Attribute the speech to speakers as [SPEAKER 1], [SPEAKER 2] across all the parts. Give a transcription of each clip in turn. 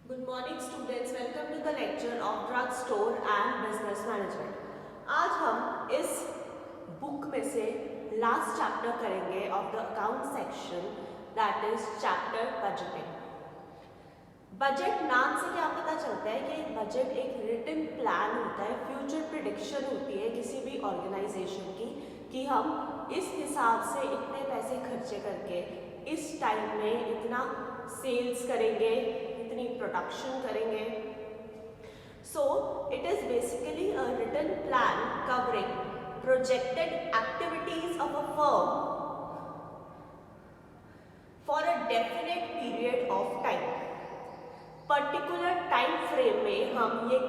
[SPEAKER 1] Good morning students, welcome to the lecture of Drug Store and Business Management. आज हम इस book में से लास्ट चैप्टर करेंगे of the account section, that is chapter budgeting. Budget नाम से क्या पता चलता है कि बजट एक रिटन प्लान होता है, फ्यूचर प्रिडिक्शन होती है किसी भी ऑर्गेनाइजेशन की कि हम इस हिसाब से इतने पैसे खर्चे करके इस टाइम में इतना सेल्स करेंगे, इतनी प्रोडक्शन करेंगे. So it is basically a written plan covering projected activities of a firm for a definite period of time. Particular time frame में हम ये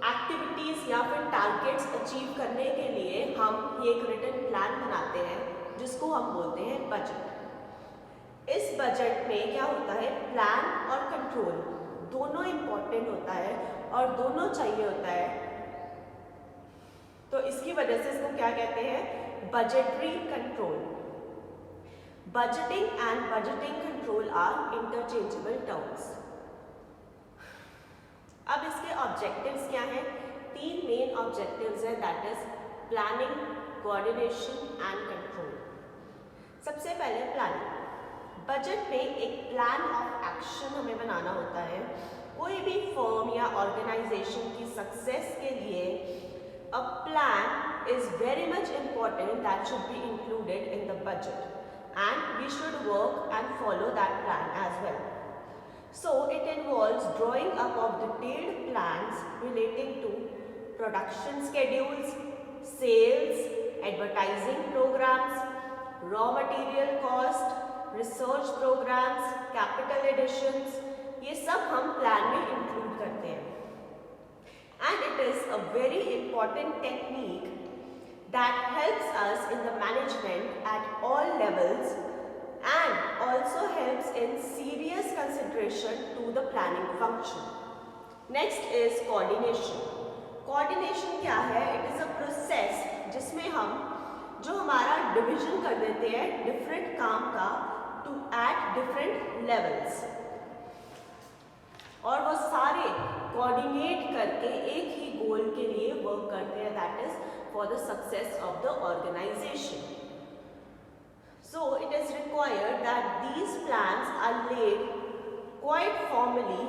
[SPEAKER 1] एक्टिविटीज या फिर टारगेट्स अचीव करने के लिए हम ये एक रिटन प्लान बनाते हैं जिसको हम बोलते हैं बजट. इस बजट में क्या होता है, प्लान और कंट्रोल दोनों इंपॉर्टेंट होता है और दोनों चाहिए होता है. तो इसकी वजह से इसको क्या कहते हैं, budgetary control. Budgeting and budgeting control are interchangeable terms. अब इसके ऑब्जेक्टिव्स क्या हैं? तीन मेन ऑब्जेक्टिव्स हैं, that is planning, coordination and control. सबसे पहले प्लानिंग. बजट में एक प्लान ऑफ एक्शन हमें बनाना होता है. कोई भी फर्म या ऑर्गेनाइजेशन की सक्सेस के लिए a plan is very much important that should be included in the budget and we should work and follow that plan as well. So it involves drawing up of detailed plans relating to production schedules, sales, advertising programs, raw material cost, research programs, capital additions. ये सब हम plan में include करते हैं. And it is a very important technique that helps us in the management at all levels and also helps in serious consideration to the planning function. Next is coordination. Coordination क्या है? It is a process जिसमें हम जो हमारा division कर देते हैं different काम का टू एट डिफरेंट लेवल्स, और वो सारे कोऑर्डिनेट करके एक ही गोल के लिए वर्क करते हैं, that is for the success of the organization. So it is required that these plans are laid quite formally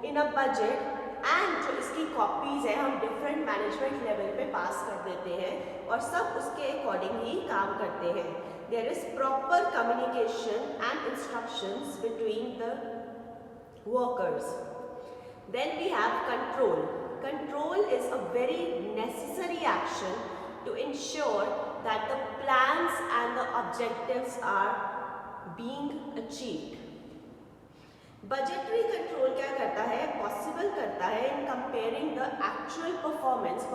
[SPEAKER 1] in a budget, and जो इसकी कॉपीज है हम डिफरेंट मैनेजमेंट लेवल पे पास कर देते हैं और सब उसके अकॉर्डिंग ही काम करते हैं. There is proper communication and instructions between the workers. Then we have control. Control is a very necessary action to ensure that the plans and the objectives are being achieved. Budgetary control क्या करता है, possible करता है इन comparing the actual performance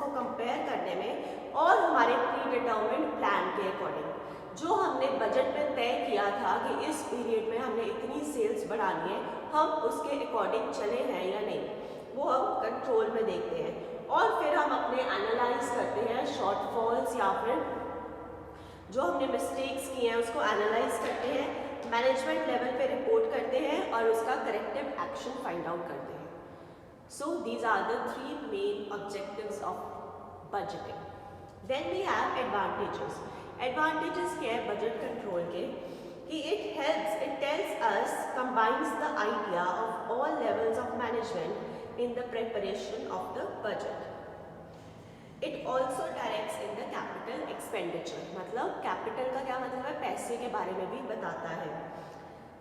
[SPEAKER 1] को compare करने में और हमारे प्री डिटर्मिन्ड प्लान के अकॉर्डिंग. जो हमने बजट में तय किया था कि इस पीरियड में हमने इतनी सेल्स बढ़ानी है, हम उसके अकॉर्डिंग चले हैं या नहीं, वो हम कंट्रोल में देखते हैं. और फिर हम अपने एनालाइज करते हैं शॉर्टफॉल्स या फिर जो हमने मिस्टेक्स किए हैं उसको एनालाइज करते हैं, मैनेजमेंट लेवल पे रिपोर्ट करते हैं और उसका करेक्टिव एक्शन फाइंड आउट करते हैं. So these are the three main objectives of budgeting. Then we have advantages. Advantages क्या है बजट कंट्रोल के कि it tells us, combines the idea of all levels of management in the preparation of the budget. It also directs in the capital expenditure. मतलब capital का क्या मतलब है, पैसे के बारे में भी बताता है.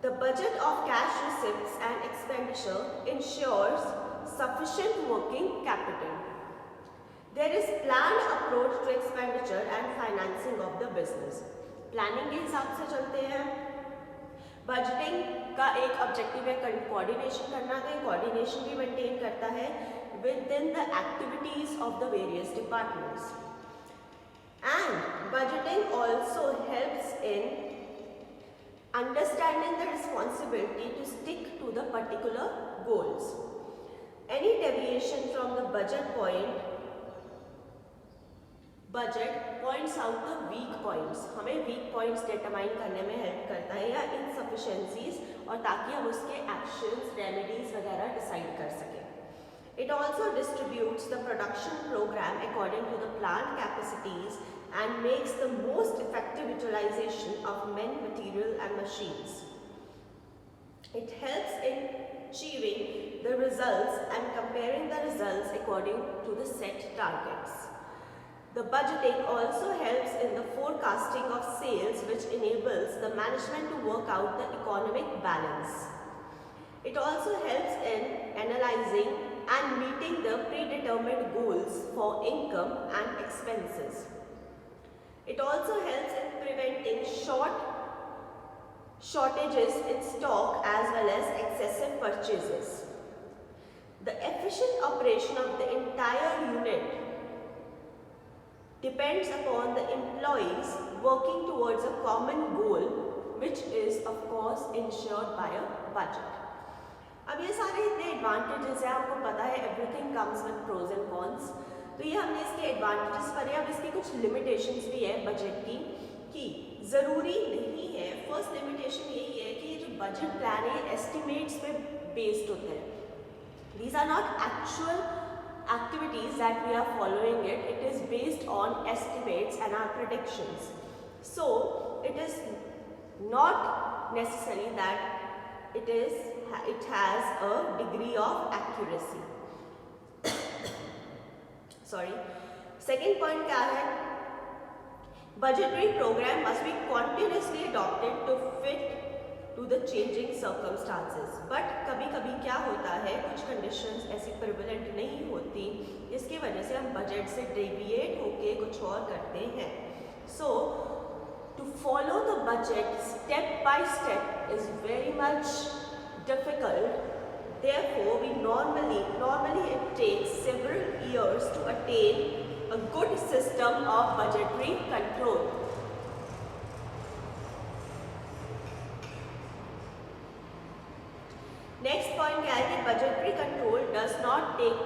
[SPEAKER 1] The budget of cash receipts and expenditure ensures sufficient working capital. There is planned approach to expenditure and financing of the business. Planning के हिसाब से चलते हैं. बजटिंग का एक ऑब्जेक्टिव है कोऑर्डिनेशन करना, तो कोऑर्डिनेशन भी मेंटेन करता है within the activities of the various departments. And budgeting also helps in understanding the responsibility to stick to the particular goals. Any deviation from the budget points out the weak points, हमें weak points determine करने में help करता है या इनसफिशिएंसीज और ताकि हम उसके एक्शंस, रेमेडीज वगैरह डिसाइड कर सकें. It also distributes the production program according to the plant capacities and makes the most effective utilization of men, material and machines. It helps in achieving the results and comparing the results according to the set targets. The budgeting also helps in the forecasting of sales, which enables the management to work out the economic balance. It also helps in analyzing and meeting the predetermined goals for income and expenses. It also helps in preventing shortages in stock as well as excessive purchases. The efficient operation of the entire unit depends upon the employees working towards a common goal, which is of course ensured by a budget. अब ये सारे इतने advantages हैं, आपको पता है everything comes with pros and cons. तो ये हमने इसके एडवांटेजेस पढ़े. अब इसकी कुछ लिमिटेशंस भी है बजट की कि ज़रूरी नहीं है. फर्स्ट लिमिटेशन यही है कि ये जो बजट प्लान है एस्टिमेट्स पे बेस्ड होते हैं. These are not actual activities that we are following it. It is based on estimates and our predictions. So it is not necessary that it has a degree of accuracy. Sorry. Second point क्या है? Budgetary program must be continuously adopted to fit to the changing circumstances. But कभी-कभी क्या होता है, कुछ conditions ऐसी prevalent नहीं होती, जिसकी वजह से हम बजट से deviate होके कुछ और करते हैं. So to follow the budget step by step is very much difficult. Therefore, normally it takes several years to attain a good system of budgetary control. Next point क्या है कि budgetary control does not take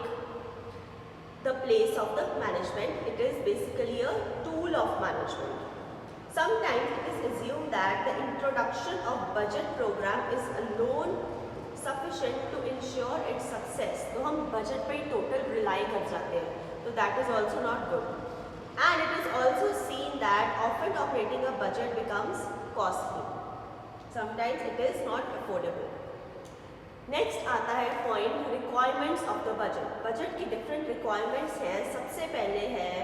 [SPEAKER 1] the place of the management. It is basically a tool of management. Sometimes it is assumed that the introduction of budget program is alone sufficient to ensure its success. तो हम budget पे total rely कर जाते हैं. So that is also not good. And it is also seen that often operating a budget becomes costly. Sometimes it is not affordable. Next आता है point requirements of the budget. Budget की different requirements हैं. सबसे पहले है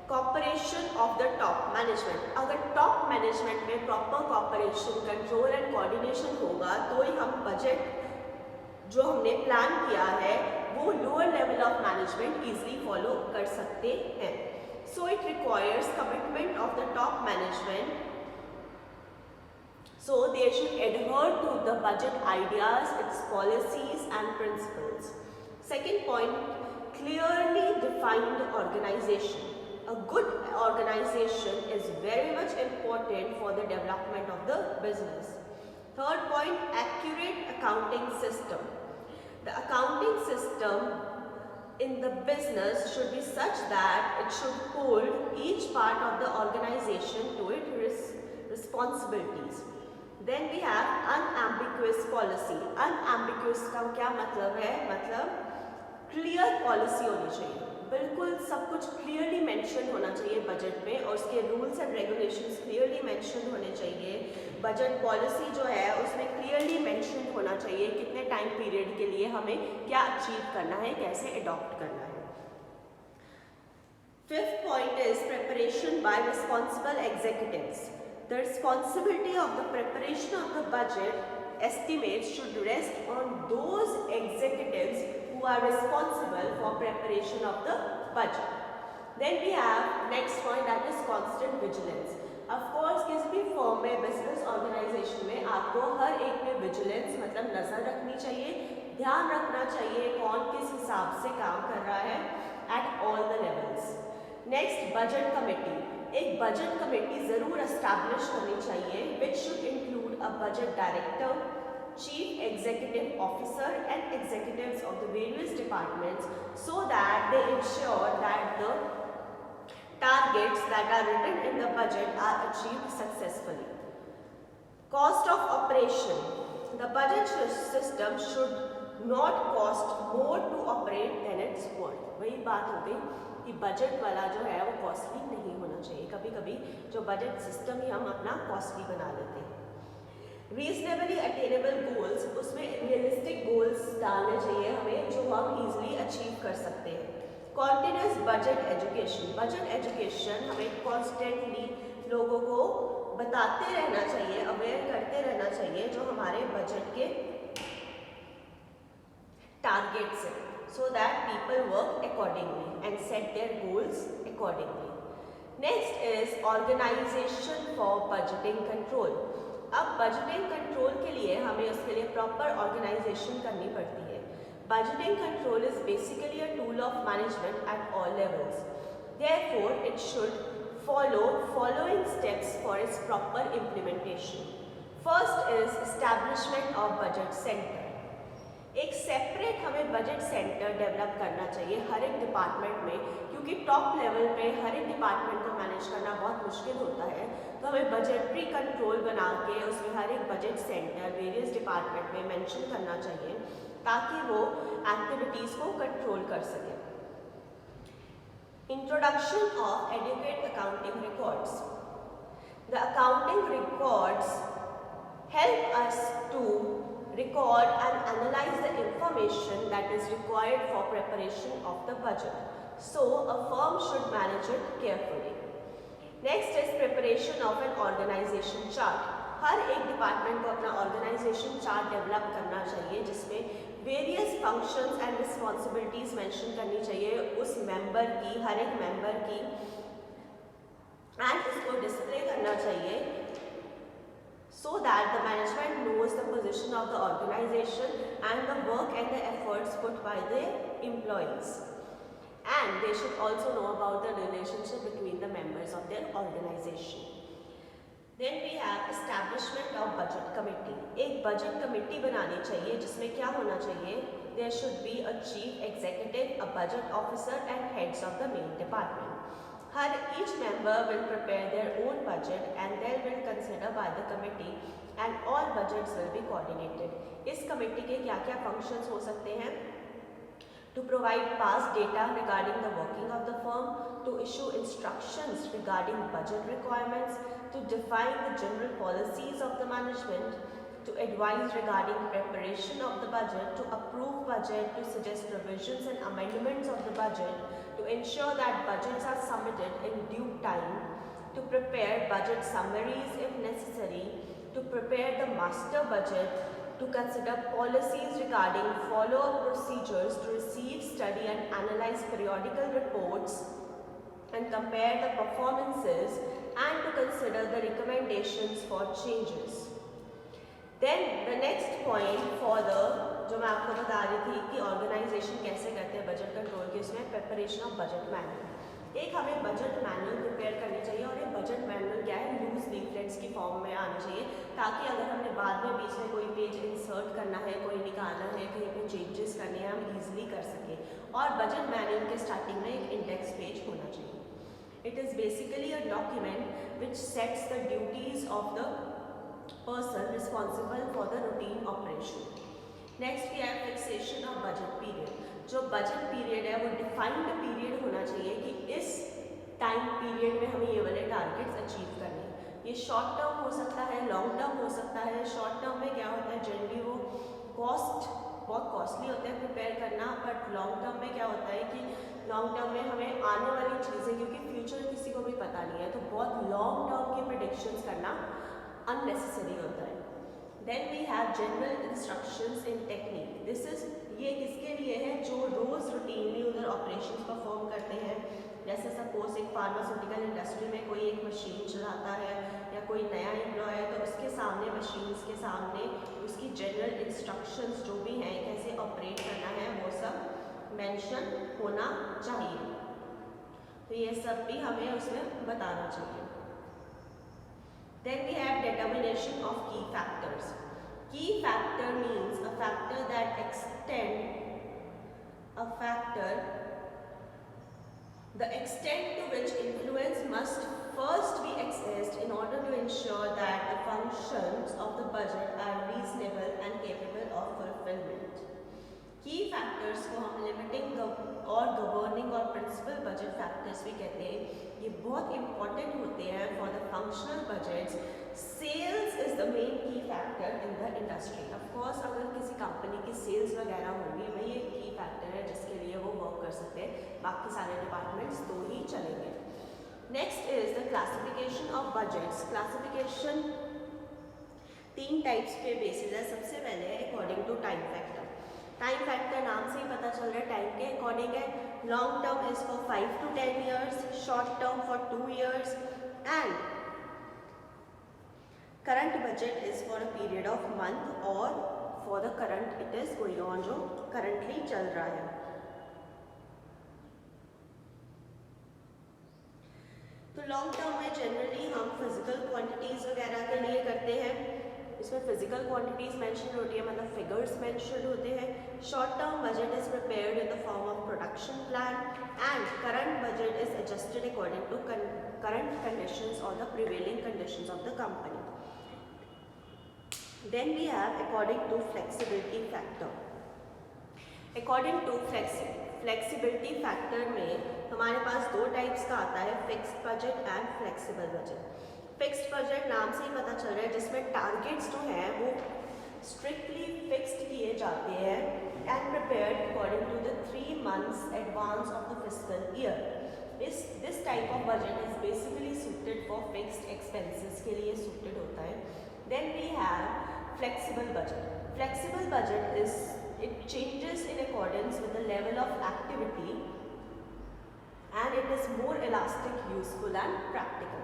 [SPEAKER 1] cooperation of the top management. अगर top management में proper cooperation, control and coordination होगा तो ही हम बजट जो हमने प्लान किया है वो lower level of management easily follow कर सकते हैं. So it requires commitment of the top management. So they should adhere to the budget ideas, its policies and principles. Second point, clearly defined organization. A good organization is very much important for the development of the business. Third point, accurate accounting system. The accounting system in the business should be such that it should hold each part of the organization to its responsibilities. Then we have unambiguous policy. Unambiguous का क्या मतलब है? मतलब clear policy होनी चाहिए. बिल्कुल सब कुछ clearly mention होना चाहिए बजट में और उसके rules and regulations clearly mention होने चाहिए. बजट पॉलिसी जो है उसमें clearly mention होना चाहिए कितने टाइम पीरियड के लिए हमें क्या अचीव करना है, कैसे अडॉप्ट करना है. Fifth point is preparation by responsible executives. The responsibility of the preparation of the budget estimates should rest on those executives who are responsible for preparation of the budget. Then we have next point, that is constant vigilance. Of course किसी भी firm में, business organisation में आपको हर एक में vigilance मतलब नज़र रखनी चाहिए, ध्यान रखना चाहिए कौन किस हिसाब से काम कर रहा है at all the levels. Next budget committee. एक बजट कमेटी ज़रूर एस्टैब्लिश करनी चाहिए which should include a budget director, chief executive officer and executives of the various departments so that they ensure that the targets that are written in the budget are achieved successfully. Cost of operation. The budget system should not cost more to operate than its worth. वही बात हो गई कि budget वाला जो है वो costly नहीं होना चाहिए. कभी कभी जो बजट सिस्टम ही हम अपना कॉस्टली बना लेते हैं. रीजनेबली अटेनेबल गोल्स, उसमें रियलिस्टिक गोल्स डालने चाहिए हमें जो हम इजीली अचीव कर सकते हैं. Continuous budget education, budget education हमें कॉन्स्टेंटली लोगों को बताते रहना चाहिए, अवेयर करते रहना चाहिए जो हमारे बजट के टारगेट्स हैं, so that people work accordingly and set their goals accordingly. Next is organization for budgeting control. अब बजटिंग कंट्रोल के लिए हमें उसके लिए प्रॉपर ऑर्गेनाइजेशन करनी पड़ती है. Budgeting control is basically a tool of management at all levels. Therefore, it should follow following steps for its proper implementation. First is establishment of budget center. एक separate हमें बजट सेंटर डेवलप करना चाहिए हर एक department में, क्योंकि top level पे हर एक department को मैनेज करना बहुत मुश्किल होता है. तो हमें बजटरी कंट्रोल बना के उसमें हर एक बजट सेंटर वेरियस डिपार्टमेंट में मेंशन करना चाहिए ताकि वो एक्टिविटीज़ को कंट्रोल कर सके. Introduction of adequate accounting records. The accounting records help us to record and analyze the information that is required for preparation of the budget. So, a firm should manage it carefully. Next is preparation of an organization chart. हर एक department को अपना organisation chart develop करना चाहिए जिसमें various functions and responsibilities mention करनी चाहिए उस member की, हर एक मेंबर की, एंड उसको डिस्प्ले करना चाहिए so that the management knows the position of the organization and the work and the efforts put by the employees. And they should also know about the relationship between the members of their organization. Then we have establishment of budget committee. एक budget committee बनानी चाहिए जिसमें क्या होना चाहिए? There should be a chief executive, a budget officer and heads of the main department. Each member will prepare their own budget and then will consider by the committee and all budgets will be coordinated. इस committee के क्या क्या functions हो सकते हैं? To provide past data regarding the working of the firm, to issue instructions regarding budget requirements, to define the general policies of the management, to advise regarding preparation of the budget, to approve budget, to suggest revisions and amendments of the budget, to ensure that budgets are submitted in due time, to prepare budget summaries if necessary, to prepare the master budget, to consider policies regarding follow-up procedures, to receive, study and analyze periodical reports and compare the performances and to consider the recommendations for changes. Then the next point for the जो मैं आपको बता रही थी कि organisation कैसे करते हैं बजट कंट्रोल के, उसमें प्रिपरेशन ऑफ बजट मैनुअल. एक हमें बजट मैनुअल प्रिपेयर करनी चाहिए और ये बजट मैनुअल क्या है, लूज लीफलेट्स की फॉर्म में आना चाहिए ताकि अगर हमने बाद में बीच में कोई पेज इंसर्ट करना है, कोई निकालना है, कहीं पे चेंजेस करने हैं, हम ईजिली कर सकें. और बजट मैनुअल के स्टार्टिंग में एक इंडेक्स पेज होना चाहिए. It is basically a document which sets the duties of the person responsible for the routine operation. Next we have fixation of budget period. जो budget period है वो defined period होना चाहिए कि इस time period में हमें ये वाले targets achieve करने हैं. ये short term हो सकता है, long term हो सकता है. short term में क्या होता है, generally वो cost बहुत costly होता है prepare करना, but long term में क्या होता है कि long term में हमें आने वाली चीज़ें, क्योंकि future किसी को भी पता नहीं है, तो बहुत long term की predictions करना unnecessary होता है. Then we have general instructions in technique. This is ये किसके लिए है, जो रोज रूटीनली उधर ऑपरेशंस परफॉर्म करते हैं. जैसे सपोज एक फार्मास्यूटिकल इंडस्ट्री में कोई एक मशीन चलाता है या कोई नया एम्प्लॉय है, तो उसके सामने मशीन्स के सामने उसकी जनरल इंस्ट्रक्शंस जो भी हैं कैसे ऑपरेट करना है वो सब मेंशन होना चाहिए. तो ये सब भी हमें उसमें बताना चाहिए. Then we have determination of key factors. Key factor means a factor that the extent to which influence must first we exist in order to ensure that the functions of the budget are reasonable and capable of fulfillment. की factors को हम limiting और governing और principal budget factors भी कहते हैं, ये बहुत इंपॉर्टेंट होते हैं for the functional budgets. Sales is the main key factor in the industry. Of course अगर किसी कंपनी की सेल्स वगैरह होगी वही एक की फैक्टर है जिसके लिए वो वर्क कर सकते हैं, बाकी सारे डिपार्टमेंट्स तो ही चलेंगे. Next is the classification of budgets. Classification 3 types पे बेसिस है. सबसे पहले according to time factor. Time factor नाम से ही पता चल रहा है टाइम के अकॉर्डिंग है. Long term is for 5 to 10 years, short term for 2 years and current budget is for a period of month और for the current it is going on, जो करंटली चल रहा है. तो लॉन्ग टर्म में generally हम physical quantities वगैरह के लिए करते हैं. इसमें फिजिकल क्वांटिटीज मेंशन होती है, मतलब फिगर्स मेंशन होते हैं. Short term budget is prepared in the form of production plan and current budget is adjusted according to current conditions और the prevailing conditions of the company. Then we have according to flexibility factor. According to flexibility factor में हमारे पास 2 types का आता है, fixed budget and flexible budget. Fixed budget नाम से ही पता चल रहा है जिसमें टारगेट्स जो हैं वो स्ट्रिक्टली फिक्स्ड किए जाते हैं and prepared according to the 3 months advance of the fiscal year. This type of budget is basically suited for fixed expenses के लिए सूटेड होता है. Then we have flexible budget. Flexible budget is it changes in accordance with the level of activity and it is more elastic, useful and practical.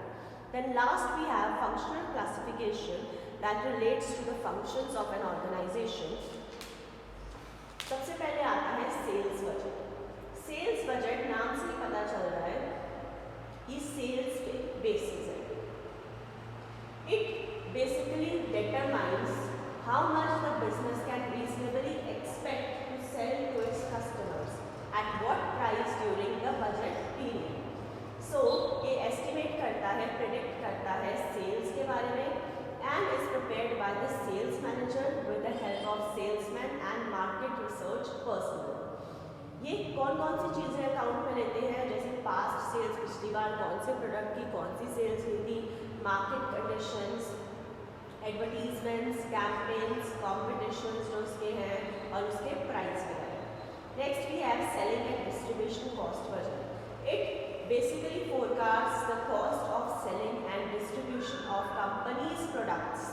[SPEAKER 1] Then last we have functional classification that relates to the functions of an organization. सबसे पहले आता है sales budget. Sales budget नाम से ही पता चल रहा है ये सेल्स पे बेसिस है. It basically determines how much the business can reasonably expect to sell to its customers at what price during the budget period. So ये estimate करता है, predict करता है सेल्स के बारे में and is prepared by the sales manager with the help of salesman and market research personnel. ये कौन कौन सी चीज़ें अकाउंट में लेते हैं, जैसे पास्ट सेल्स, पिछली बार कौन से प्रोडक्ट की कौन सी सेल्स हुई थी, market conditions, advertisements, campaigns, competitions जो उसके हैं और उसके प्राइस वगैरह. Next we have selling and distribution cost budget. It basically forecasts the cost of selling and distribution of company's products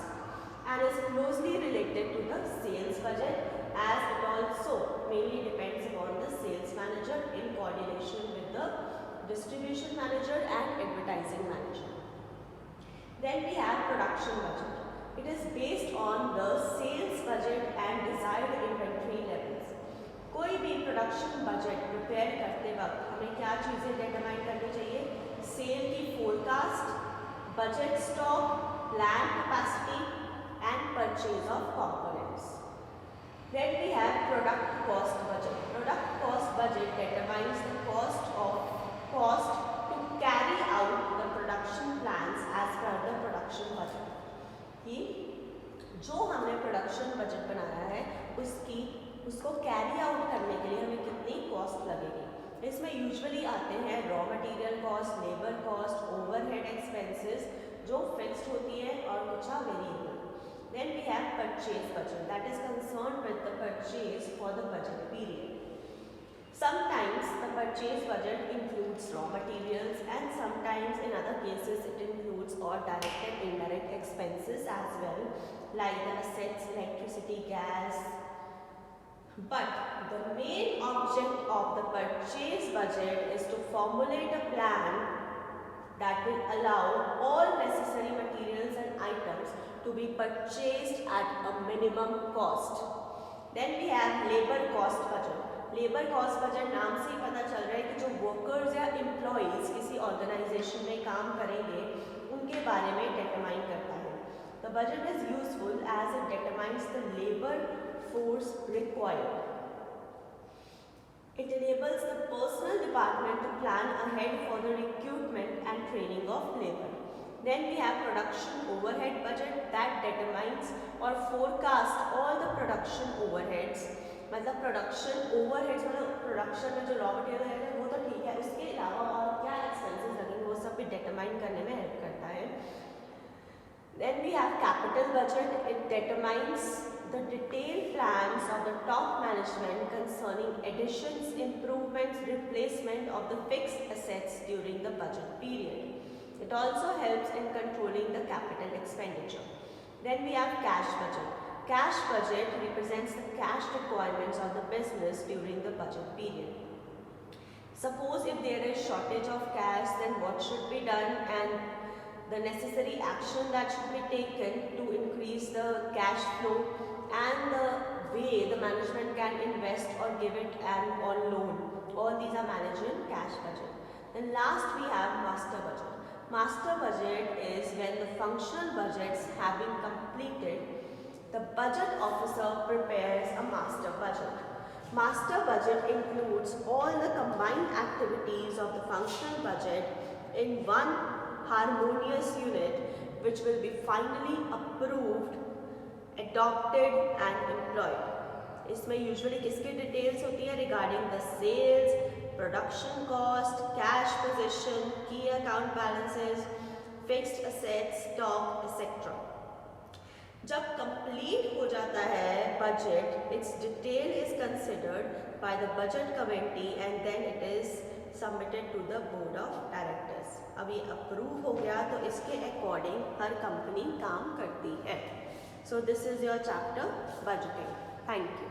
[SPEAKER 1] and is closely related to the sales budget as it also mainly depends upon the sales manager in coordination with the distribution manager and advertising manager. Then we have production budget. It is based on the sales budget and desired inventory levels. कोई भी production budget prepare करते वक्त हमें क्या चीज़ें determine करनी चाहिए, sale की forecast, budget stock, plan capacity and purchase of components. Then we have product cost budget. Product cost budget determines the cost to carry out the production plans as per the production budget. कि जो हमने production budget बनाया है उसको carry out करने के लिए हमें कितनी कॉस्ट लगेगी. इसमें यूजुअली आते हैं raw material cost, labour cost, overhead expenses जो फिक्स्ड होती है और कुछ variable. Then we have purchase budget that is concerned with the purchase for the budget period. Sometimes the purchase budget includes raw materials and sometimes in other cases it includes all direct and indirect expenses as well, like the assets, electricity, gas. But the main object of the purchase budget is to formulate a plan that will allow all necessary materials and items to be purchased at a minimum cost. Then we have labor cost budget. Labour cost budget नाम से ही पता चल रहा है कि जो workers या employees किसी ऑर्गेनाइजेशन में काम करेंगे उनके बारे में डिटरमाइन करता है. The budget is useful as it determines the labour force required. It enables the personnel department to plan ahead for the recruitment and training of labor. Then we have production overhead budget that determines or forecast all the production overheads. मतलब production overheads मतलब production में जो raw material है वो तो ठीक है, उसके अलावा और क्या एक्सपेंसेस लगेंगे वो सब भी डिटरमाइन करने में हेल्प करता है. Then we have capital budget. It determines the detailed plans of the top management concerning additions, improvements, replacement of the fixed assets during the budget period. It also helps in controlling the capital expenditure. Then we have cash budget. Cash budget represents the cash requirements of the business during the budget period. Suppose if there is shortage of cash, then what should be done and the necessary action that should be taken to increase the cash flow and the way the management can invest or give it on loan. All these are managed in cash budget. Then last we have master budget. Master budget is when the functional budgets have been completed, the budget officer prepares a master budget. Master budget includes all the combined activities of the functional budget in one harmonious unit which will be finally approved, adopted and employed. इसमें usually किसकी details होती है regarding the sales, production cost, cash position, key account balances, fixed assets, stock etcetera. जब complete हो जाता है budget, its detail is considered by the budget committee and then it is submitted to the board of directors. अब ये approve हो गया तो इसके अकॉर्डिंग हर कंपनी काम करती है. So this is your chapter budgeting. Thank you.